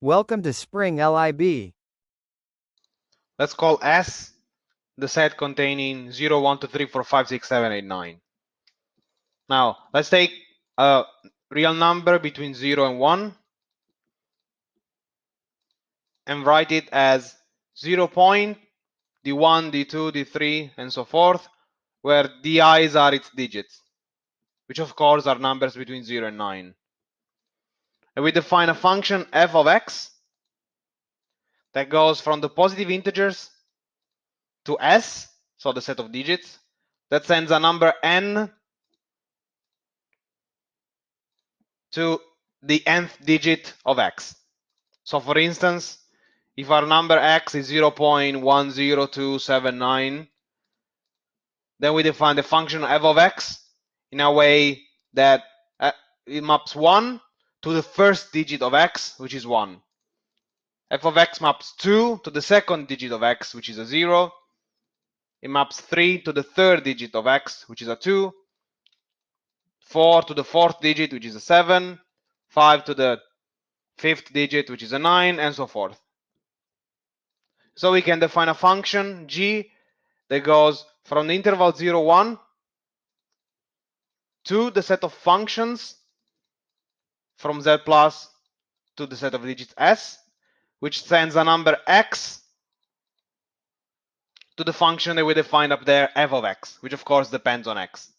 Welcome to springlib. Let's call S the set containing 0, 1, 2, 3, 4, 5, 6, 7, 8, 9. Now, let's take a real number between 0 and 1 and write it as 0 point, d1, d2, d3, and so forth, where di's are its digits, which of course are numbers between 0 and 9. And we define a function f of x that goes from the positive integers to s, so the set of digits, that sends a number n to the nth digit of x. So for instance, if our number x is 0.10279, then we define the function f of x in a way that it maps 1 to the first digit of x, which is 1. F of x maps 2 to the second digit of x, which is a 0. It maps 3 to the third digit of x, which is a 2. 4 to the fourth digit, which is a 7. 5 to the fifth digit, which is a 9, and so forth. So we can define a function g that goes from the interval 0, 1 to the set of functions from z plus to the set of digits s, which sends a number x to the function that we defined up there, f of x, which of course depends on x.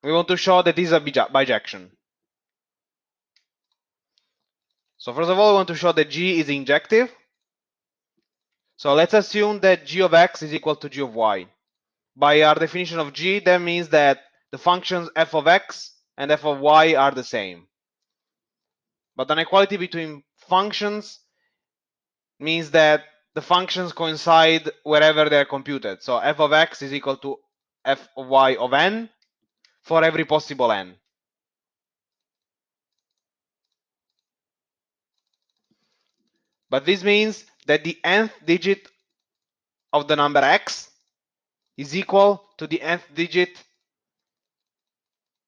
We want to show that this is a bijection. So first of all, we want to show that g is injective. So let's assume that g of x is equal to g of y. By our definition of g, that means that the functions f of x and f of y are the same. But an equality between functions means that the functions coincide wherever they're computed. So f of x is equal to f of y of n for every possible n. But this means that the nth digit of the number x is equal to the nth digit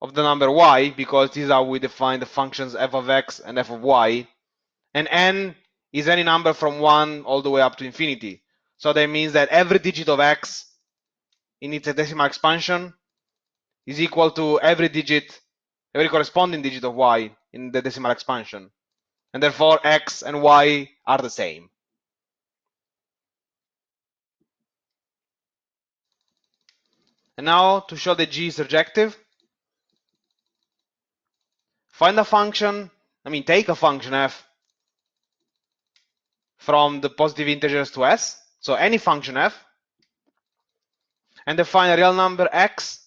of the number y, because this is how we define the functions f of x and f of y. And n is any number from 1 all the way up to infinity. So that means that every digit of x in its decimal expansion is equal to every corresponding digit of y in the decimal expansion. And therefore x and y are the same. And now to show that g is surjective, take a function f from the positive integers to s, so any function f, and define a real number x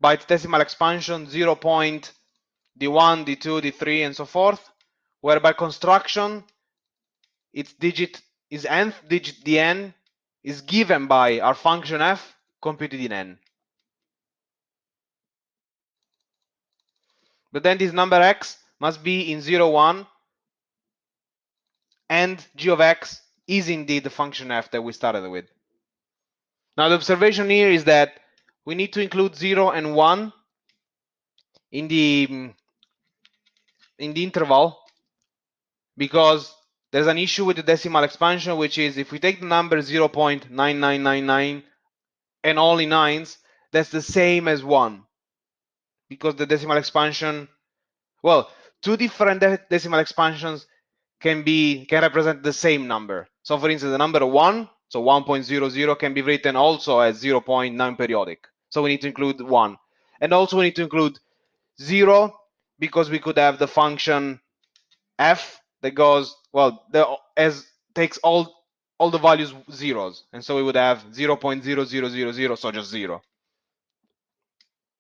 by its decimal expansion 0 point d1, d2, d3, and so forth, where by construction its digit is nth digit dn is given by our function f computed in n. But then this number x must be in 0, 1, and g of x is indeed the function f that we started with. Now the observation here is that we need to include 0 and 1 in the interval, because there's an issue with the decimal expansion, which is if we take the number 0.9999 and only nines, that's the same as 1, because the decimal expansion, well, two different decimal expansions can represent the same number. So for instance, the number 1, so 1.00, can be written also as 0.9 periodic. So we need to include 1. And also we need to include 0, because we could have the function f that goes, takes all the values zeros, and so we would have 0.0000, so just 0.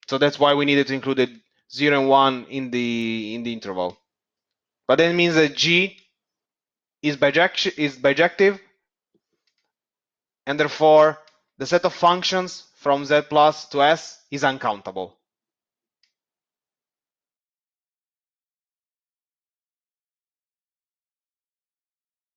So that's why we needed to include the 0 and 1 in the interval. But that means that g is bijective, and therefore the set of functions from z plus to s is uncountable.